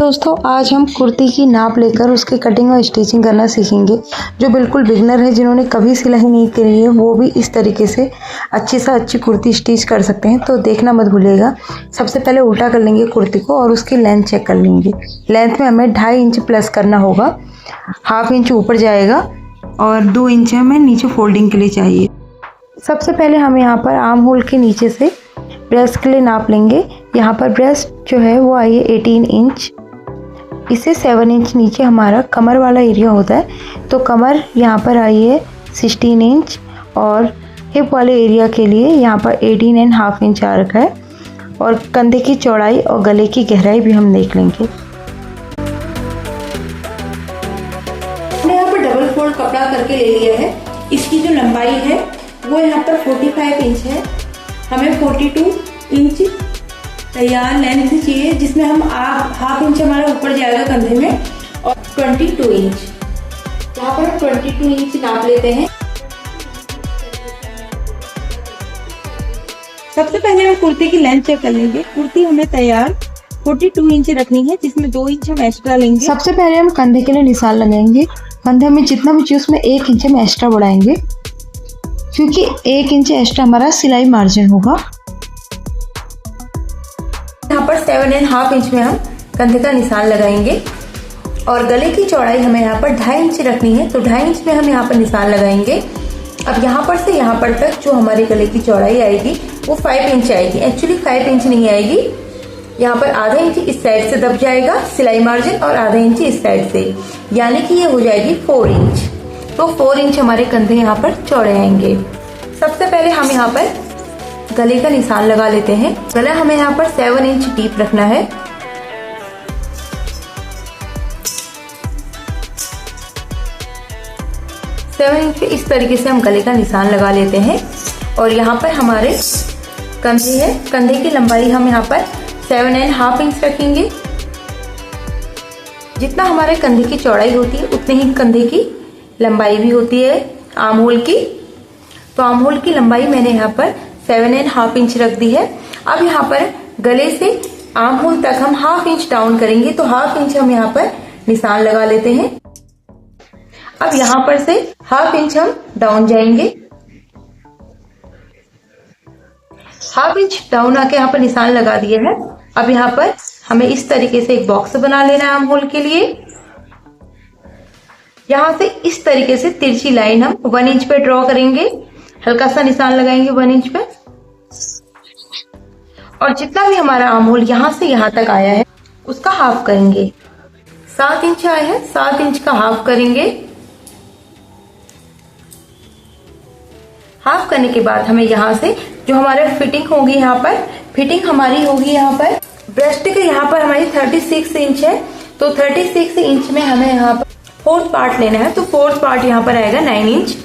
दोस्तों, आज हम कुर्ती की नाप लेकर उसकी कटिंग और स्टिचिंग करना सीखेंगे। जो बिल्कुल बिगनर है, जिन्होंने कभी सिलाई नहीं करी है, वो भी इस तरीके से अच्छी से अच्छी कुर्ती स्टिच कर सकते हैं। तो देखना मत भूलिएगा। सबसे पहले उल्टा कर लेंगे कुर्ती को और उसकी लेंथ चेक कर लेंगे। लेंथ में हमें 2.5 इंच प्लस करना होगा, 1/2 इंच ऊपर जाएगा और 2 इंच हमें नीचे फोल्डिंग के लिए चाहिए। सबसे पहले हम यहाँ पर आर्म होल के नीचे से ब्रेस्ट के लिए नाप लेंगे। यहाँ पर ब्रेस्ट जो है वो आई है 18 इंच। इससे 7 इंच नीचे हमारा कमर वाला एरिया होता है, तो कमर यहाँ पर आई है 16 इंच और हिप वाले एरिया के लिए यहाँ पर 18.5 इंच आ रखा है। और कंधे की चौड़ाई और गले की गहराई भी हम देख लेंगे। हमने यहाँ पर डबल फोल्ड कपड़ा करके ले लिया है। इसकी जो लंबाई है वो यहाँ पर 45 इंच है। हमें 42 इंच तैयार लेंथ चाहिए, जिसमें हम 1/2 इंच हमारा ऊपर जाएगा कंधे में, और 22 इंच यहाँ पर 22 इंच नाप लेते हैं। सबसे पहले हम कुर्ती की लेंथ चेक कर लेंगे। कुर्ती हमें तैयार 42 इंच रखनी है, जिसमें 2 इंच हम एक्स्ट्रा लेंगे। सबसे पहले हम कंधे के लिए निशान लगाएंगे। कंधे में जितना भी चाहिए उसमें 1 इंच हम एक्स्ट्रा बढ़ाएंगे, क्योंकि 1 इंच एक्स्ट्रा हमारा सिलाई मार्जिन होगा। यहाँ पर 7.5 इंच में हम कंधे का निशान लगाएंगे और गले की चौड़ाई हमें यहाँ पर 2.5 इंच रखनी है, तो 2.5 इंच में हम यहाँ पर निशान लगाएंगे। अब यहाँ पर से यहाँ पर तक जो हमारे गले की चौड़ाई आएगी वो 5 इंच आएगी। एक्चुअली 5 इंच नहीं आएगी, यहाँ पर ½ इंच इस साइड से दब जाएगा सिलाई मार्जिन और ½ इंच इस साइड से, यानी कि ये हो जाएगी 4 इंच। तो 4 इंच हमारे कंधे यहाँ पर चौड़े आएंगे। सबसे पहले हम यहाँ पर गले का निशान लगा लेते हैं। गला हमें यहाँ पर 7 इंच डीप रखना है। सेवन इंच पे इस तरीके से हम गले का निशान लगा लेते हैं। और यहाँ पर हमारे कंधे है, कंधे की लंबाई हम यहाँ पर 7.5 इंच रखेंगे। जितना हमारे कंधे की चौड़ाई होती है उतने ही कंधे की लंबाई भी होती है आर्म होल की। तो आर्म होल की लंबाई मैंने यहाँ पर 7.5 इंच रख दी है। अब यहाँ पर गले से आर्म होल तक हम 1/2 इंच डाउन करेंगे, तो 1/2 इंच हम यहाँ पर निशान लगा लेते हैं। अब यहाँ पर से 1/2 इंच हम डाउन जाएंगे। 1/2 इंच डाउन आके यहाँ पर निशान लगा दिया है। अब यहाँ पर हमें इस तरीके से एक बॉक्स बना लेना है आर्म होल के लिए। यहाँ से इस तरीके से तिरछी लाइन हम 1 इंच पे ड्रॉ करेंगे, हल्का सा निशान लगाएंगे 1 इंच पे। और जितना भी हमारा आर्म होल यहाँ से यहाँ तक आया है उसका हाफ करेंगे। 7 इंच आया है, 7 इंच का हाफ करेंगे। हाफ करने के बाद हमें यहाँ से जो हमारे फिटिंग होगी, यहाँ पर फिटिंग हमारी होगी यहाँ पर ब्रेस्ट के यहाँ पर हमारी 36 इंच है, तो 36 इंच में हमें यहाँ पर 4th पार्ट लेना है। तो 4th पार्ट यहाँ पर आएगा 9 इंच।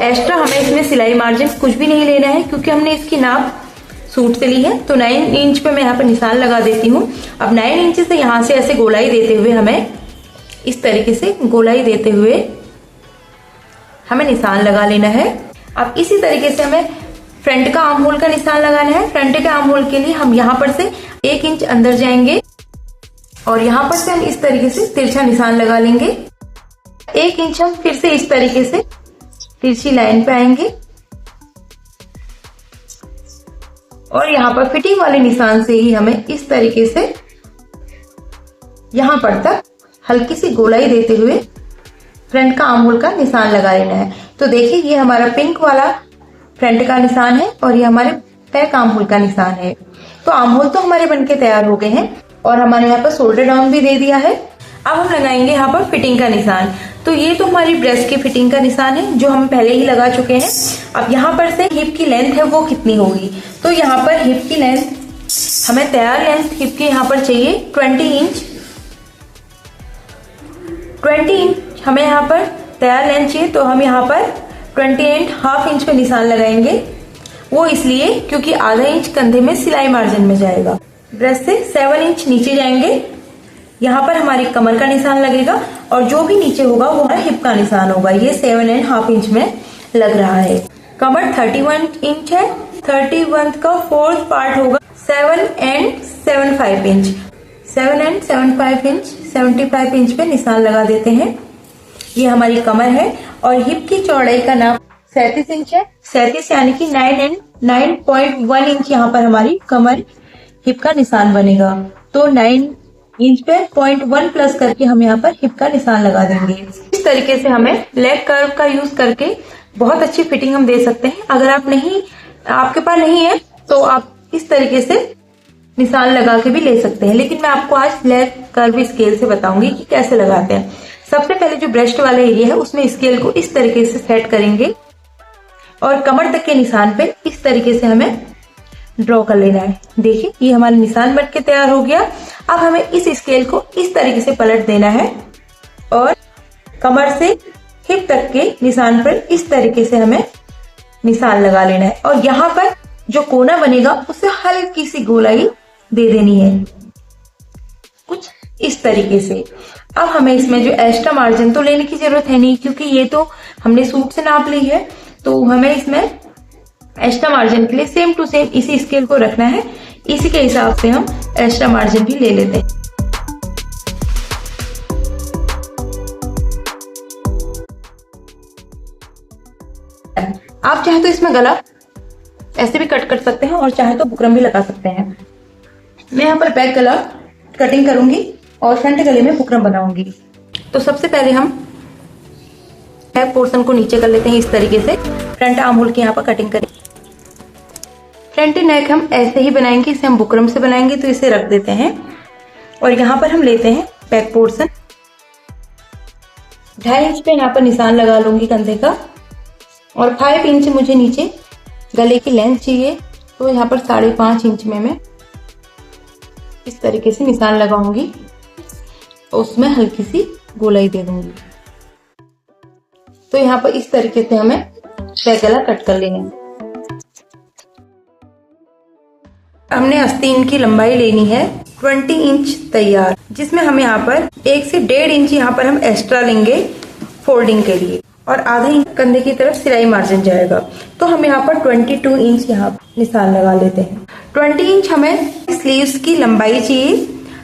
एक्स्ट्रा हमें इसमें सिलाई मार्जिन कुछ भी नहीं लेना है, क्योंकि हमने इसकी नाप सूट से ली है। तो 9 इंच पे मैं यहाँ पर निशान लगा देती हूँ। अब 9 इंच से यहाँ से ऐसे गोलाई देते हुए हमें इस तरीके से गोलाई देते हुए हमें निशान लगा लेना है। अब इसी तरीके से हमें फ्रंट का आर्म होल का निशान लगाना है। फ्रंट के आर्म होल के लिए हम यहाँ पर से 1 इंच अंदर जाएंगे और यहाँ पर से हम इस तरीके से तिरछा निशान लगा लेंगे। 1 इंच हम फिर से इस तरीके से तिरछी लाइन पे आएंगे और यहाँ पर फिटिंग वाले निशान से ही हमें इस तरीके से यहाँ पर तक हल्की सी गोलाई देते हुए फ्रंट का आर्म होल का निशान लगा लेना है। तो देखिए, ये हमारा पिंक वाला फ्रंट का निशान है और ये हमारे बैक आर्म होल का निशान है। तो आर्म होल तो हमारे बनके तैयार हो गए हैं और हमारे यहाँ पर शोल्डर डाउन भी दे दिया है। अब हम लगाएंगे यहाँ पर फिटिंग का निशान। तो ये तो हमारी ब्रेस्ट की फिटिंग का निशान है, जो हम पहले ही लगा चुके हैं। अब यहाँ पर से हिप की लेंथ है वो कितनी होगी, तो यहाँ पर हिप की लेंथ हमें तैयार लेंथ हिप की यहाँ पर चाहिए 20 इंच। 20 इंच हमें यहाँ पर तैयार लेंथ चाहिए, तो हम यहाँ पर 28.5 इंच पे निशान लगाएंगे। वो इसलिए क्योंकि ½ इंच कंधे में सिलाई मार्जिन में जाएगा। ब्रेस्ट से 7 इंच नीचे जाएंगे, यहाँ पर हमारी कमर का निशान लगेगा और जो भी नीचे होगा वो हमारा हिप का निशान होगा। ये 7.5 इंच में लग रहा है। कमर 31 इंच है, 31 का 4th पार्ट होगा 7 and 7/5 इंच। 7 एंड 75 इंच पे निशान लगा देते हैं। ये हमारी कमर है और हिप की चौड़ाई का नाप 37 इंच है। 37 यानी कि 9 एंड 9.1 इंच यहाँ पर हमारी कमर हिप का निशान बनेगा। तो 9 इंच पे 0.1 प्लस करके हम यहाँ पर हिप का निशान लगा देंगे। इस तरीके से हमें लेग कर्व का यूज करके बहुत अच्छी फिटिंग हम दे सकते हैं। अगर आपके पास नहीं है तो आप इस तरीके से निशान लगा के भी ले सकते हैं, लेकिन मैं आपको आज लेग कर्व स्केल से बताऊंगी कि कैसे लगाते हैं। सबसे पहले जो ब्रेस्ट वाला एरिया है उसमें स्केल को इस तरीके से सेट करेंगे और कमर तक के निशान पे इस तरीके से हमें ड्रॉ कर लेना है। देखिए ये हमारा निशान बन के तैयार हो गया। अब हमें इस स्केल को इस तरीके से पलट देना है और कमर से हिप तक के निशान पर इस तरीके से हमें निशान लगा लेना है और यहाँ पर जो कोना बनेगा उसे हल्की सी गोलाई दे देनी है, कुछ इस तरीके से। अब हमें इसमें जो एक्स्ट्रा मार्जिन तो लेने की जरूरत है नहीं, क्योंकि ये तो हमने सूट से नाप ली है, तो हमें इसमें एक्स्ट्रा मार्जिन के लिए सेम टू सेम इसी स्केल को रखना है। इसी के हिसाब से हम एक्स्ट्रा मार्जिन भी ले लेते हैं। आप चाहे तो इसमें गला ऐसे भी कट कर सकते हैं और चाहे तो बुकरम भी लगा सकते हैं। मैं यहाँ पर बैक गला कटिंग करूंगी और फ्रंट गले में बुकरम बनाऊंगी। तो सबसे पहले हम बैक पोर्शन को नीचे कर लेते हैं इस तरीके से। फ्रंट आर्म होल की यहाँ पर कटिंग करें। फ्रंट नेक हम ऐसे ही बनाएंगे, इसे हम बुकरम से बनाएंगे, तो इसे रख देते हैं और यहाँ पर हम लेते हैं बैक पोर्शन। 2.5 इंच पे यहाँ पर निशान लगा लूंगी कंधे का और 5 इंच मुझे नीचे गले की लेंथ चाहिए, तो यहाँ पर 5.5 इंच में मैं इस तरीके से निशान लगाऊंगी और उसमें हल्की सी गोलाई दे दूंगी। तो यहाँ पर इस तरीके से हमें बैक गला कट कर लेंगे। हमने आस्तीन की लंबाई लेनी है 20 इंच तैयार, जिसमें हम यहाँ पर 1 से 1.5 इंच यहाँ पर हम एक्स्ट्रा लेंगे फोल्डिंग के लिए और आधा इंच कंधे की तरफ सिलाई मार्जिन जाएगा। तो हम यहाँ पर 22 इंच यहाँ निशान लगा लेते हैं। 20 इंच हमें स्लीव्स की लंबाई चाहिए,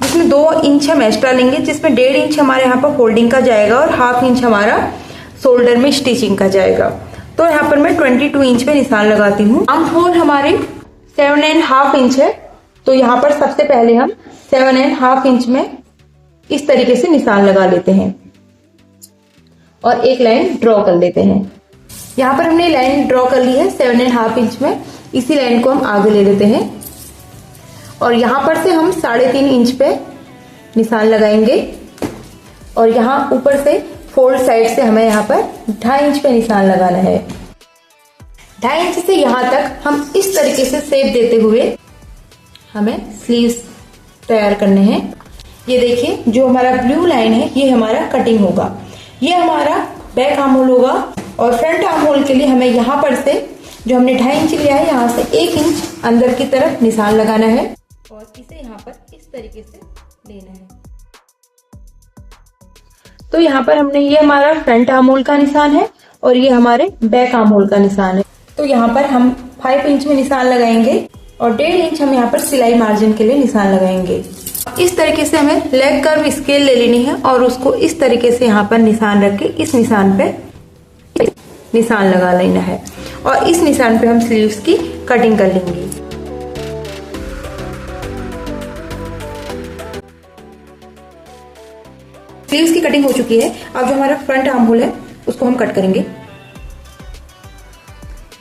जिसमें 2 इंच हम एक्स्ट्रा लेंगे, जिसमें 1.5 इंच हमारे यहाँ पर फोल्डिंग का जाएगा और 1/2 इंच हमारा शोल्डर में स्टिचिंग का जाएगा। तो यहाँ पर मैं 22 इंच पे निशान लगाती हूँ। आर्म होल हमारे 7.5 इंच है, तो यहाँ पर सबसे पहले हम 7.5 इंच में इस तरीके से निशान लगा लेते हैं और एक लाइन ड्रॉ कर लेते हैं। यहाँ पर हमने लाइन ड्रॉ कर ली है 7.5 इंच में। इसी लाइन को हम आगे ले लेते हैं और यहाँ पर से हम 3.5 इंच पे निशान लगाएंगे और यहाँ ऊपर से फोल्ड साइड से हमें यहाँ पर 2.5 इंच पे निशान लगाना है। 2.5 इंच से यहाँ तक हम इस तरीके से शेप देते हुए हमें स्लीव्स तैयार करने हैं। ये देखिए जो हमारा ब्लू लाइन है ये हमारा कटिंग होगा, ये हमारा बैक आर्म होल होगा और फ्रंट आर्म होल के लिए हमें यहाँ पर से जो हमने 2.5 इंच लिया है यहाँ से 1 इंच अंदर की तरफ निशान लगाना है और इसे यहाँ पर इस तरीके से लेना है। तो यहाँ पर हमने ये हमारा फ्रंट आर्म होल का निशान है और ये हमारे बैक आर्म होल का निशान है। तो यहाँ पर हम 5 इंच में निशान लगाएंगे और 1.5 इंच हम यहाँ पर सिलाई मार्जिन के लिए निशान लगाएंगे। इस तरीके से हमें लेग कर्व स्केल ले लेनी है और उसको इस तरीके से यहाँ पर निशान रख के इस निशान पे निशान लगा लेना है और इस निशान पे हम स्लीव्स की कटिंग कर लेंगे। स्लीव्स की कटिंग हो चुकी है। अब जो हमारा फ्रंट आर्म होल है उसको हम कट करेंगे।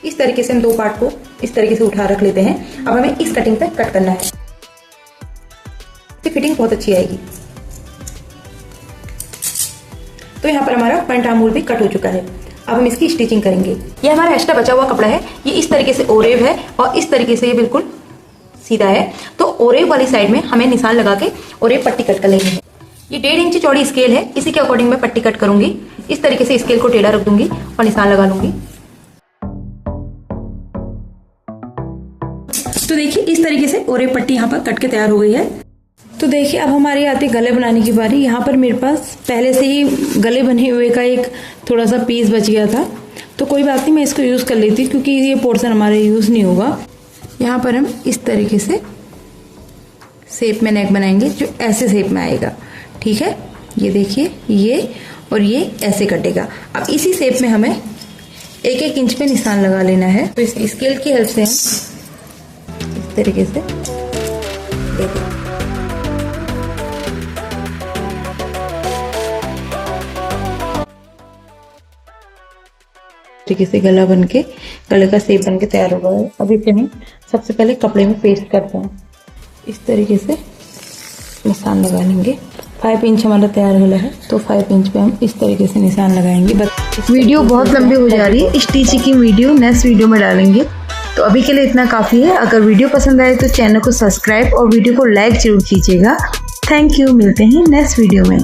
इस तरीके से हम 2 पार्ट को इस तरीके से उठा रख लेते हैं। अब हमें इस कटिंग पे कट करना है, फिटिंग बहुत अच्छी आएगी। तो यहाँ पर हमारा फ्रंट आर्म होल भी कट हो चुका है। अब हम इसकी स्टिचिंग करेंगे। ये हमारा एक्स्ट्रा बचा हुआ कपड़ा है, ये इस तरीके से ओरेव है और इस तरीके से ये बिल्कुल सीधा है। तो ओरेव वाली साइड में हमें निशान लगा के ओरेव पट्टी कट कर लेनी है। ये 1.5 इंच चौड़ी स्केल है, इसी के अकॉर्डिंग मैं पट्टी कट करूंगी। इस तरीके से स्केल को टेढ़ा रख दूंगी और निशान लगा लूंगी। तो देखिए इस तरीके से ओरेव पट्टी यहाँ पर कट के तैयार हो गई है। तो देखिए अब हमारी आती है गले बनाने की बारी। यहाँ पर मेरे पास पहले से ही गले बने हुए का एक थोड़ा सा पीस बच गया था, तो कोई बात नहीं, मैं इसको यूज़ कर लेती हूँ क्योंकि ये पोर्शन हमारे यूज़ नहीं होगा। यहाँ पर हम इस तरीके से शेप में नेक बनाएंगे जो ऐसे शेप में आएगा। ठीक है, ये देखिए, ये और ये ऐसे कटेगा। अब इसी शेप में हमें 1-1 इंच पे निशान लगा लेना है। तो इस स्केल की हेल्प से हम इस तरीके से देखिए, तरीके से गला बनके, गले का शेप बनके तैयार होगा। अब इसे हम सबसे पहले कपड़े में पेस्ट करते हैं। इस तरीके से निशान लगा लेंगे। 5 इंच हमारा तैयार गला है, तो 5 इंच पे हम इस तरीके से निशान लगाएंगे। बस वीडियो बहुत लंबी हो जा रही है, स्टिचिंग की वीडियो नेक्स्ट वीडियो में डालेंगे। तो अभी के लिए इतना काफ़ी है। अगर वीडियो पसंद आए तो चैनल को सब्सक्राइब और वीडियो को लाइक जरूर कीजिएगा। थैंक यू, मिलते हैं नेक्स्ट वीडियो में।